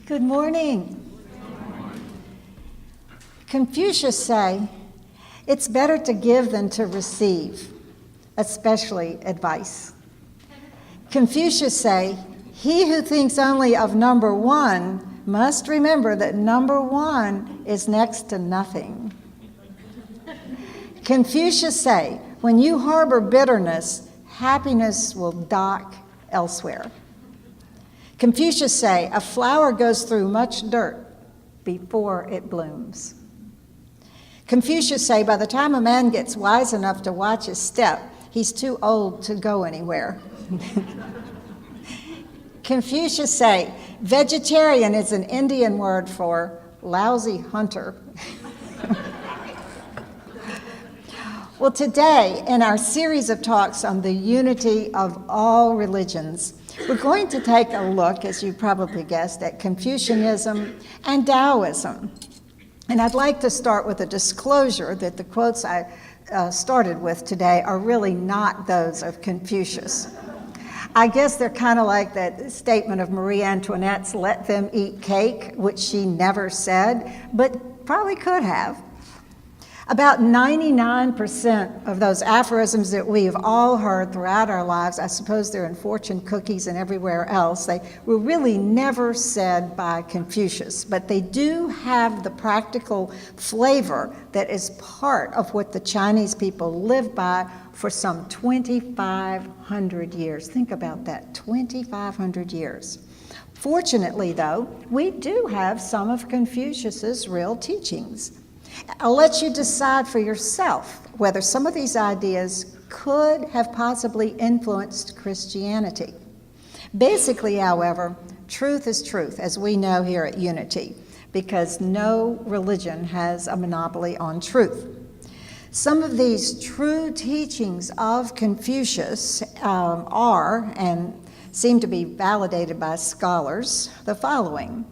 Good morning. Confucius say, it's better to give than to receive, especially advice. Confucius say, he who thinks only of number one must remember that number one is next to nothing. Confucius say, when you harbor bitterness, happiness will dock elsewhere. Confucius say, a flower goes through much dirt before it blooms. Confucius say, by the time a man gets wise enough to watch his step, he's too old to go anywhere. Confucius say, vegetarian is an Indian word for lousy hunter. Well, today, in our series of talks on the unity of all religions, we're going to take a look, as you probably guessed, at Confucianism and Taoism. And I'd like to start with a disclosure that the quotes I started with today are really not those of Confucius. I guess they're kind of like that statement of Marie Antoinette's, let them eat cake, which she never said, but probably could have. About 99% of those aphorisms that we've all heard throughout our lives, I suppose they're in fortune cookies and everywhere else, they were really never said by Confucius, but they do have the practical flavor that is part of what the Chinese people lived by for some 2,500 years. Think about that, 2,500 years. Fortunately, though, we do have some of Confucius's real teachings. I'll let you decide for yourself whether some of these ideas could have possibly influenced Christianity. Basically, however, truth is truth, as we know here at Unity, because no religion has a monopoly on truth. Some of these true teachings of Confucius are, and seem to be validated by scholars, the following.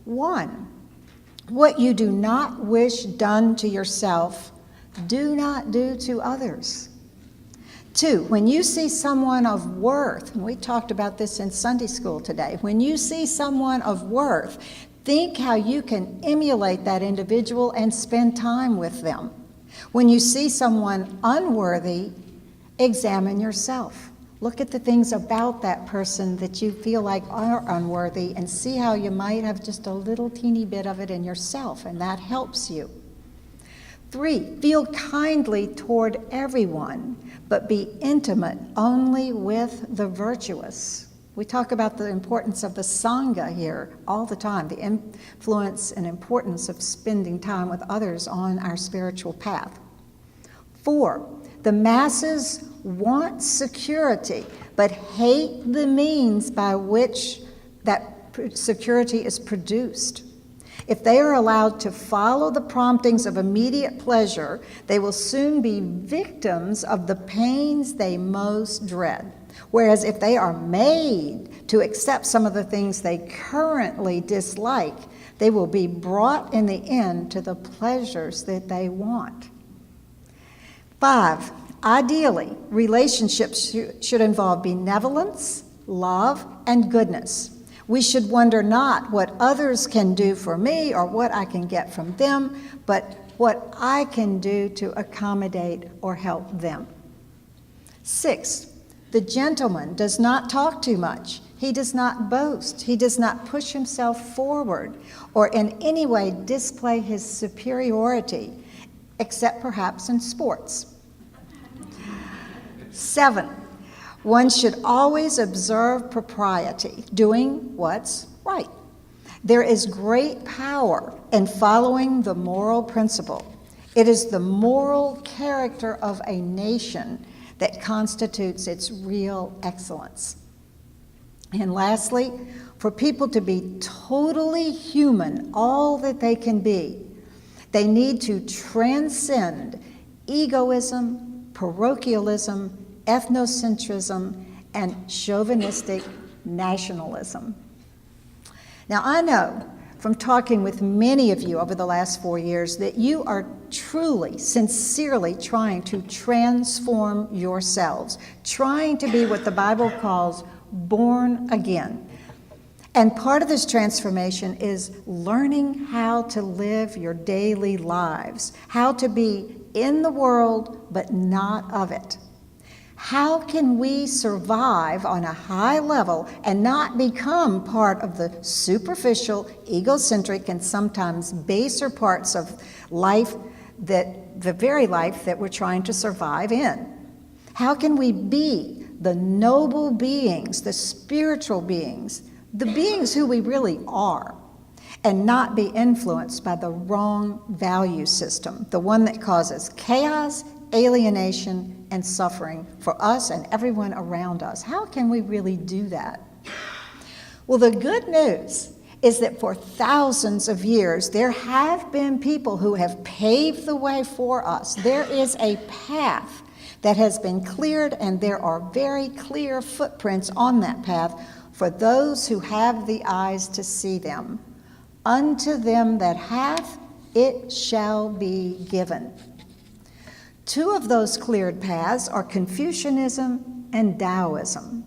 1, what you do not wish done to yourself, do not do to others. 2, when you see someone of worth, and we talked about this in Sunday school today, when you see someone of worth, think how you can emulate that individual and spend time with them. When you see someone unworthy, examine yourself. Look at the things about that person that you feel like are unworthy and see how you might have just a little teeny bit of it in yourself, and that helps you. 3, feel kindly toward everyone, but be intimate only with the virtuous. We talk about the importance of the Sangha here all the time, the influence and importance of spending time with others on our spiritual path. 4, the masses want security, but hate the means by which that security is produced. If they are allowed to follow the promptings of immediate pleasure, they will soon be victims of the pains they most dread. Whereas if they are made to accept some of the things they currently dislike, they will be brought in the end to the pleasures that they want. 5, ideally, relationships should involve benevolence, love, and goodness. We should wonder not what others can do for me or what I can get from them, but what I can do to accommodate or help them. 6, the gentleman does not talk too much. He does not boast. He does not push himself forward or in any way display his superiority, except perhaps in sports. 7, one should always observe propriety, doing what's right. There is great power in following the moral principle. It is the moral character of a nation that constitutes its real excellence. And lastly, for people to be totally human, all that they can be, they need to transcend egoism, parochialism, ethnocentrism, and chauvinistic nationalism. Now, I know from talking with many of you over the last 4 years that you are truly, sincerely trying to transform yourselves, trying to be what the Bible calls born again. And part of this transformation is learning how to live your daily lives, how to be in the world but not of it. How can we survive on a high level and not become part of the superficial, egocentric, and sometimes baser parts of life, that the very life that we're trying to survive in? How can we be the noble beings, the spiritual beings, the beings who we really are, and not be influenced by the wrong value system, the one that causes chaos, alienation, and suffering for us and everyone around us? How can we really do that? Well, the good news is that for thousands of years, there have been people who have paved the way for us. There is a path that has been cleared, and there are very clear footprints on that path for those who have the eyes to see them. Unto them that hath, it shall be given. Two of those cleared paths are Confucianism and Taoism.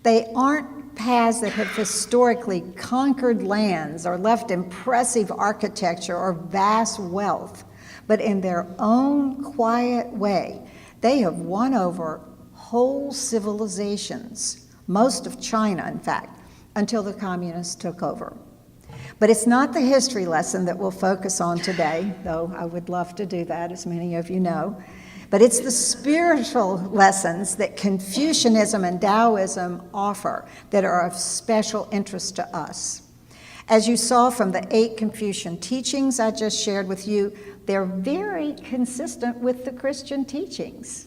They aren't paths that have historically conquered lands or left impressive architecture or vast wealth, but in their own quiet way, they have won over whole civilizations, most of China, in fact, until the communists took over. But it's not the history lesson that we'll focus on today, though I would love to do that, as many of you know. But it's the spiritual lessons that Confucianism and Taoism offer that are of special interest to us. As you saw from the 8 Confucian teachings I just shared with you, they're very consistent with the Christian teachings.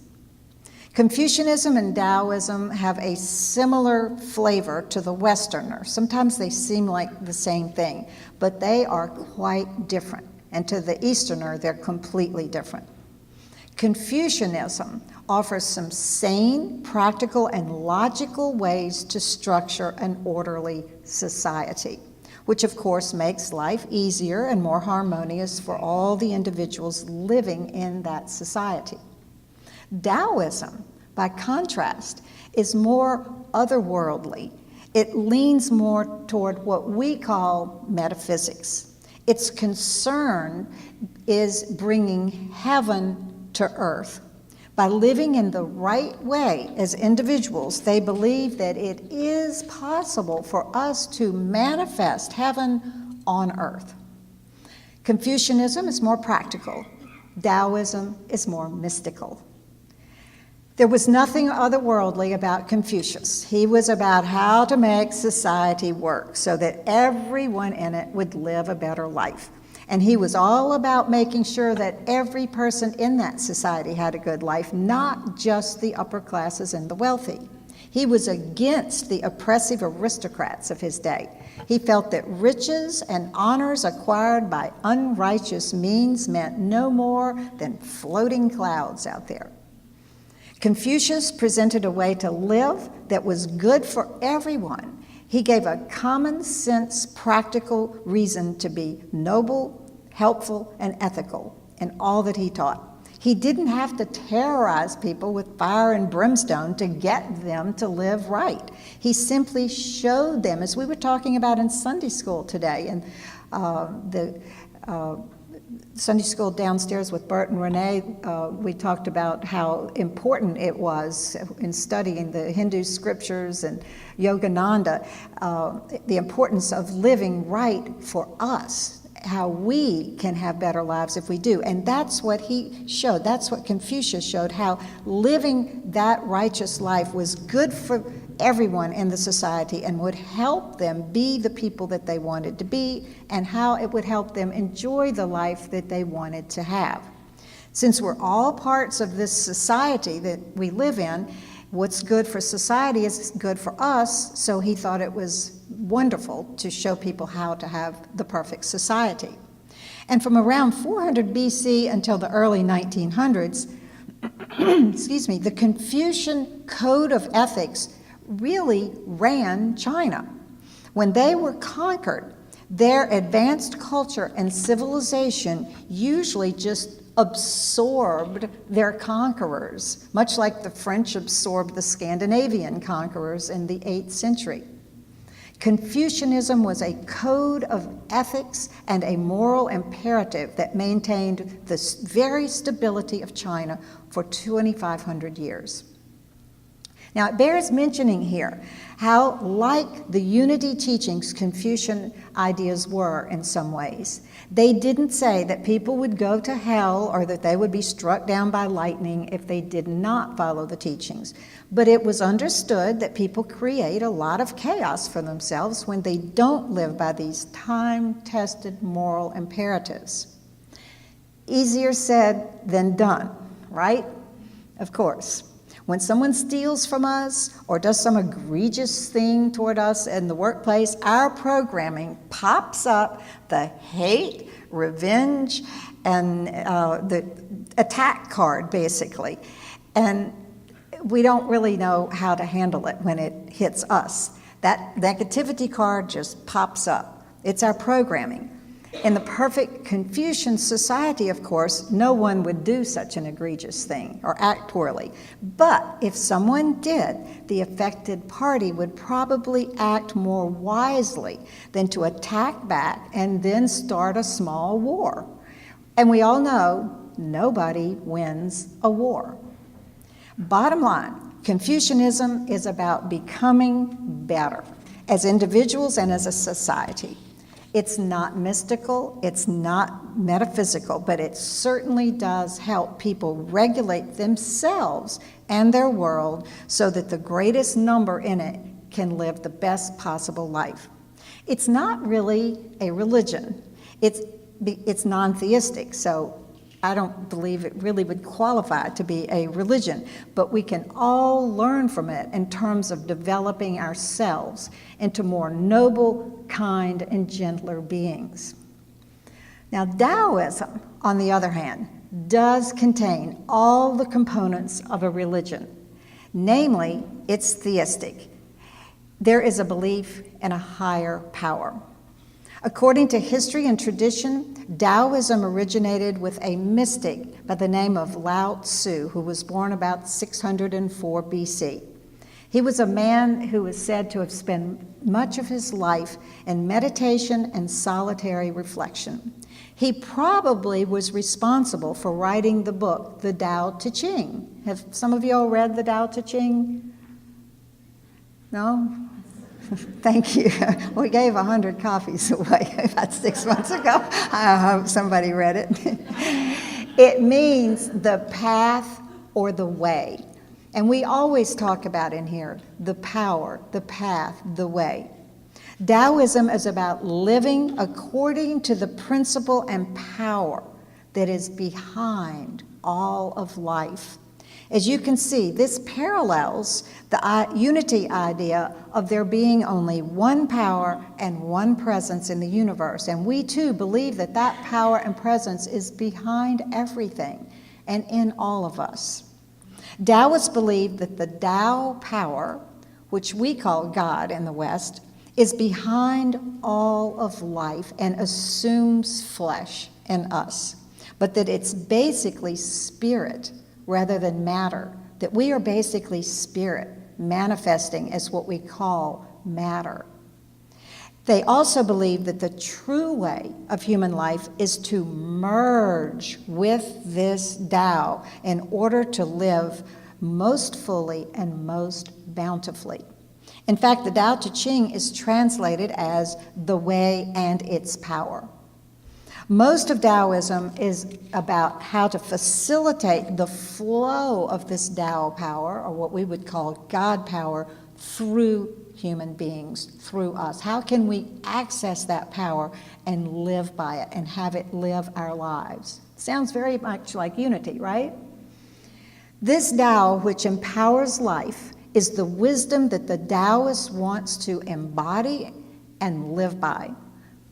Confucianism and Taoism have a similar flavor to the Westerner. Sometimes they seem like the same thing, but they are quite different. And to the Easterner, they're completely different. Confucianism offers some sane, practical, and logical ways to structure an orderly society, which of course makes life easier and more harmonious for all the individuals living in that society. Taoism, by contrast, is more otherworldly. It leans more toward what we call metaphysics. Its concern is bringing heaven to earth. By living in the right way as individuals, they believe that it is possible for us to manifest heaven on earth. Confucianism is more practical. Taoism is more mystical. There was nothing otherworldly about Confucius. He was about how to make society work so that everyone in it would live a better life. And he was all about making sure that every person in that society had a good life, not just the upper classes and the wealthy. He was against the oppressive aristocrats of his day. He felt that riches and honors acquired by unrighteous means meant no more than floating clouds out there. Confucius presented a way to live that was good for everyone. He gave a common sense, practical reason to be noble, helpful, and ethical in all that he taught. He didn't have to terrorize people with fire and brimstone to get them to live right. He simply showed them, as we were talking about in Sunday school today, and the Sunday school downstairs with Bert and Renee, we talked about how important it was in studying the Hindu scriptures and Yogananda, the importance of living right for us, how we can have better lives if we do. And that's what he showed. That's what Confucius showed, how living that righteous life was good for everyone in the society and would help them be the people that they wanted to be, and how it would help them enjoy the life that they wanted to have. Since we're all parts of this society that we live in, what's good for society is good for us, so he thought it was wonderful to show people how to have the perfect society. And from around 400 BC until the early 1900s, the Confucian code of ethics really ran China. When they were conquered, their advanced culture and civilization usually just absorbed their conquerors, much like the French absorbed the Scandinavian conquerors in the 8th century. Confucianism was a code of ethics and a moral imperative that maintained the very stability of China for 2,500 years. Now, it bears mentioning here how like the unity teachings Confucian ideas were in some ways. They didn't say that people would go to hell or that they would be struck down by lightning if they did not follow the teachings. But it was understood that people create a lot of chaos for themselves when they don't live by these time-tested moral imperatives. Easier said than done, right? Of course. When someone steals from us or does some egregious thing toward us in the workplace, our programming pops up the hate, revenge, and the attack card, basically. And we don't really know how to handle it when it hits us. That negativity card just pops up. It's our programming. In the perfect Confucian society, of course, no one would do such an egregious thing or act poorly. But if someone did, the affected party would probably act more wisely than to attack back and then start a small war. And we all know nobody wins a war. Bottom line, Confucianism is about becoming better as individuals and as a society. It's not mystical, it's not metaphysical, but it certainly does help people regulate themselves and their world so that the greatest number in it can live the best possible life. It's not really a religion. It's non-theistic, so I don't believe it really would qualify to be a religion, but we can all learn from it in terms of developing ourselves into more noble, kind, and gentler beings. Now, Taoism, on the other hand, does contain all the components of a religion. Namely, it's theistic. There is a belief in a higher power. According to history and tradition, Taoism originated with a mystic by the name of Lao Tzu, who was born about 604 BC. He was a man who is said to have spent much of his life in meditation and solitary reflection. He probably was responsible for writing the book, the Tao Te Ching. Have some of you all read the Tao Te Ching? No? Thank you. We gave 100 copies away about 6 months ago. I hope somebody read it. It means the path or the way. And we always talk about in here the power, the path, the way. Taoism is about living according to the principle and power that is behind all of life. As you can see, this parallels the unity idea of there being only one power and one presence in the universe. And we too believe that that power and presence is behind everything and in all of us. Taoists believe that the Tao power, which we call God in the West, is behind all of life and assumes flesh in us, but that it's basically spirit rather than matter, that we are basically spirit manifesting as what we call matter. They also believe that the true way of human life is to merge with this Tao in order to live most fully and most bountifully. In fact, the Tao Te Ching is translated as the way and its power. Most of Taoism is about how to facilitate the flow of this Tao power, or what we would call God power, through human beings, through us. How can we access that power and live by it and have it live our lives? Sounds very much like unity, right? This Tao, which empowers life, is the wisdom that the Taoist wants to embody and live by.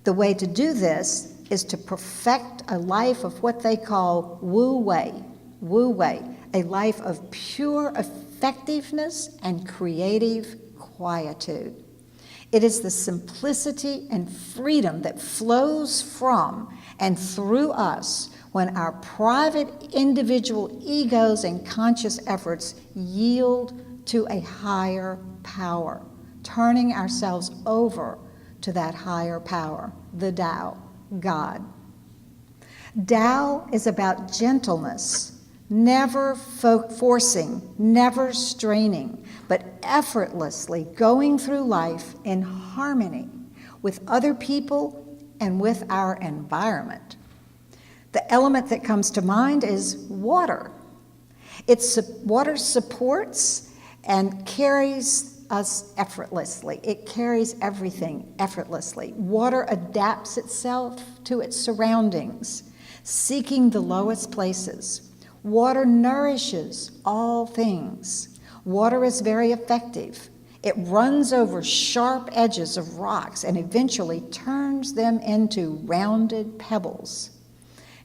The way to do this is to perfect a life of what they call Wu Wei, a life of pure effectiveness and creative quietude. It is the simplicity and freedom that flows from and through us when our private individual egos and conscious efforts yield to a higher power, turning ourselves over to that higher power, the Tao, God. Tao is about gentleness, never forcing, never straining, but effortlessly going through life in harmony with other people and with our environment. The element that comes to mind is water. Water supports and carries us effortlessly. It carries everything effortlessly. Water adapts itself to its surroundings, seeking the lowest places. Water nourishes all things. Water is very effective. It runs over sharp edges of rocks and eventually turns them into rounded pebbles.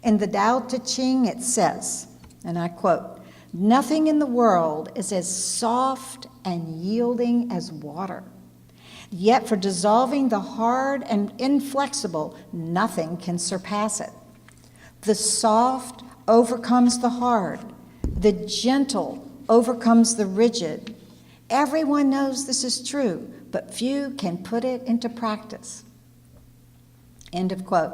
In the Tao Te Ching it says, and I quote, "Nothing in the world is as soft and yielding as water. Yet for dissolving the hard and inflexible, nothing can surpass it. The soft overcomes the hard. The gentle overcomes the rigid. Everyone knows this is true, but few can put it into practice." End of quote.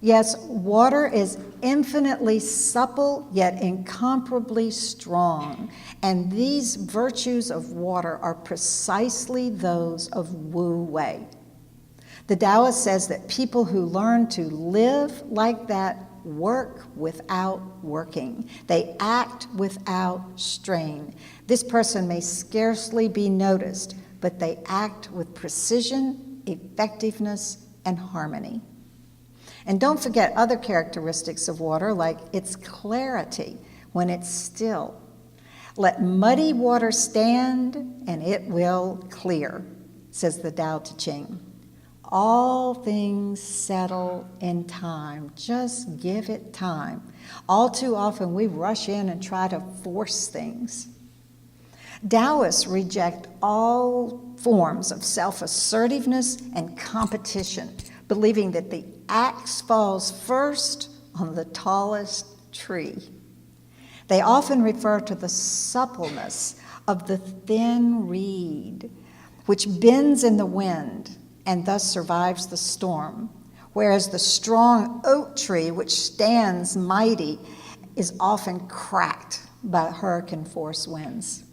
Yes, water is infinitely supple, yet incomparably strong. And these virtues of water are precisely those of Wu Wei. The Taoist says that people who learn to live like that work without working. They act without strain. This person may scarcely be noticed, but they act with precision, effectiveness, and harmony. And don't forget other characteristics of water, like its clarity when it's still. Let muddy water stand and it will clear, says the Tao Te Ching. All things settle in time. Just give it time. All too often we rush in and try to force things. Taoists reject all forms of self-assertiveness and competition, believing that the axe falls first on the tallest tree. They often refer to the suppleness of the thin reed, which bends in the wind and thus survives the storm, whereas the strong oak tree, which stands mighty, is often cracked by hurricane-force winds.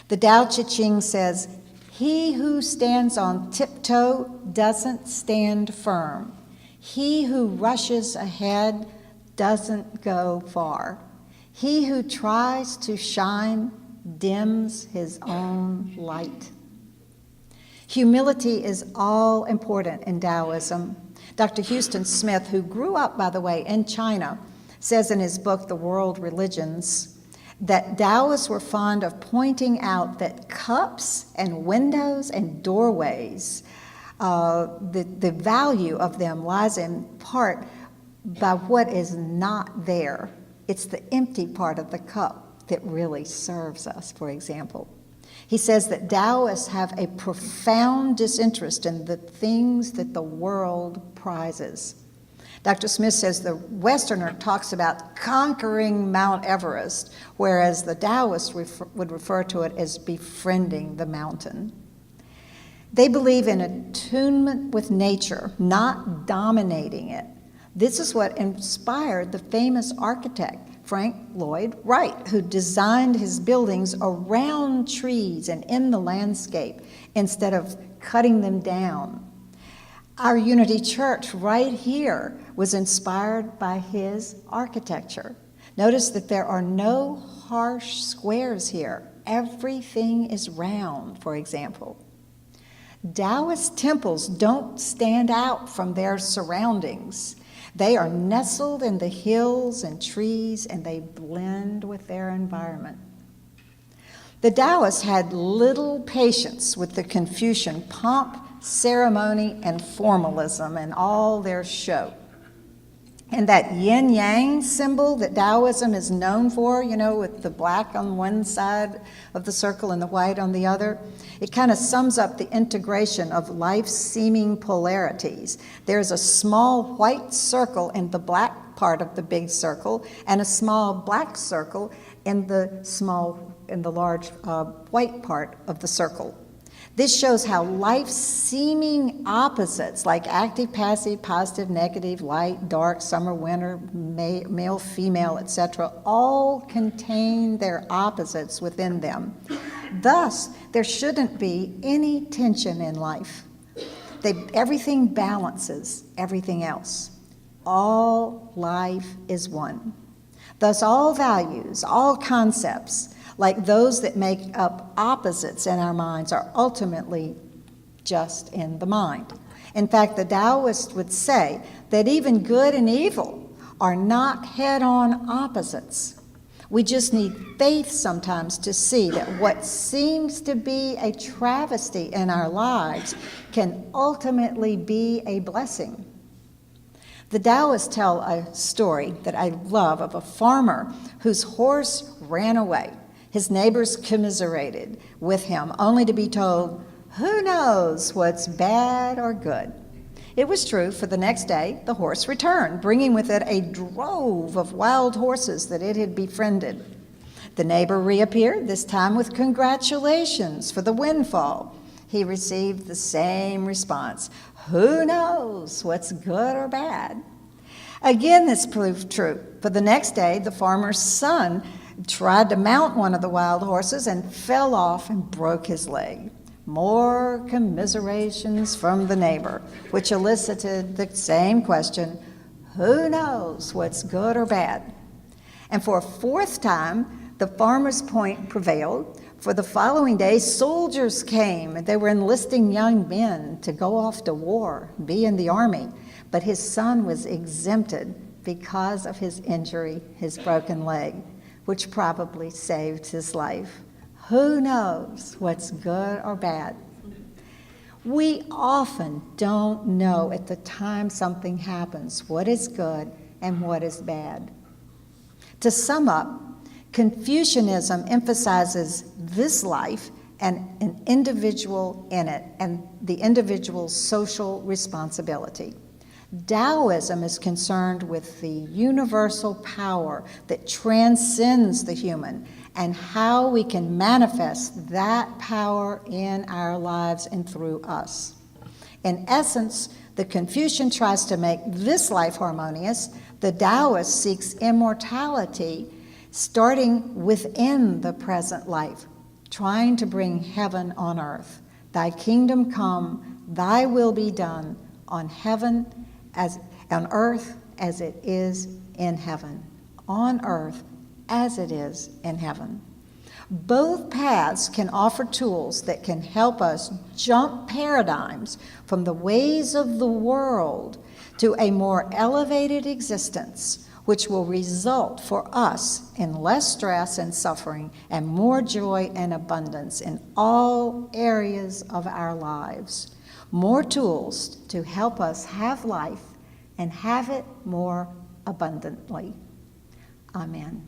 The Tao Te Ching says, "He who stands on tiptoe doesn't stand firm. He who rushes ahead doesn't go far. He who tries to shine dims his own light." Humility is all important in Taoism. Dr. Houston Smith, who grew up, by the way, in China, says in his book, The World Religions, that Taoists were fond of pointing out that cups and windows and doorways, the value of them lies in part by what is not there. It's the empty part of the cup that really serves us, for example. He says that Taoists have a profound disinterest in the things that the world prizes. Dr. Smith says the Westerner talks about conquering Mount Everest, whereas the Taoists would refer to it as befriending the mountain. They believe in attunement with nature, not dominating it. This is what inspired the famous architect Frank Lloyd Wright, who designed his buildings around trees and in the landscape instead of cutting them down. Our Unity Church right here was inspired by his architecture. Notice that there are no harsh squares here. Everything is round, for example. Taoist temples don't stand out from their surroundings. They are nestled in the hills and trees, and they blend with their environment. The Taoists had little patience with the Confucian pomp, ceremony, and formalism and all their show. And that yin-yang symbol that Taoism is known for, you know, with the black on one side of the circle and the white on the other, it kind of sums up the integration of life's seeming polarities. There's a small white circle in the black part of the big circle and a small black circle in the large white part of the circle. This shows how life's seeming opposites, like active, passive, positive, negative, light, dark, summer, winter, male, female, etc., all contain their opposites within them. Thus, there shouldn't be any tension in life. Everything balances everything else. All life is one. Thus, all values, all concepts, like those that make up opposites in our minds, are ultimately just in the mind. In fact, the Taoist would say that even good and evil are not head-on opposites. We just need faith sometimes to see that what seems to be a travesty in our lives can ultimately be a blessing. The Taoists tell a story that I love of a farmer whose horse ran away. His neighbors commiserated with him, only to be told, "Who knows what's bad or good?" It was true, for the next day the horse returned, bringing with it a drove of wild horses that it had befriended. The neighbor reappeared, this time with congratulations for the windfall. He received the same response, "Who knows what's good or bad?" Again, this proved true, for the next day the farmer's son tried to mount one of the wild horses and fell off and broke his leg. More commiserations from the neighbor, which elicited the same question, "Who knows what's good or bad?" And for a fourth time, the farmer's point prevailed. For the following day, soldiers came, and they were enlisting young men to go off to war, be in the army. But his son was exempted because of his injury, his broken leg, which probably saved his life. Who knows what's good or bad? We often don't know at the time something happens what is good and what is bad. To sum up, Confucianism emphasizes this life and an individual in it and the individual's social responsibility. Taoism is concerned with the universal power that transcends the human and how we can manifest that power in our lives and through us. In essence, the Confucian tries to make this life harmonious. The Taoist seeks immortality, starting within the present life, trying to bring heaven on earth. Thy kingdom come, thy will be done on earth as it is in heaven. On earth as it is in heaven. Both paths can offer tools that can help us jump paradigms from the ways of the world to a more elevated existence, which will result for us in less stress and suffering and more joy and abundance in all areas of our lives. More tools to help us have life and have it more abundantly. Amen.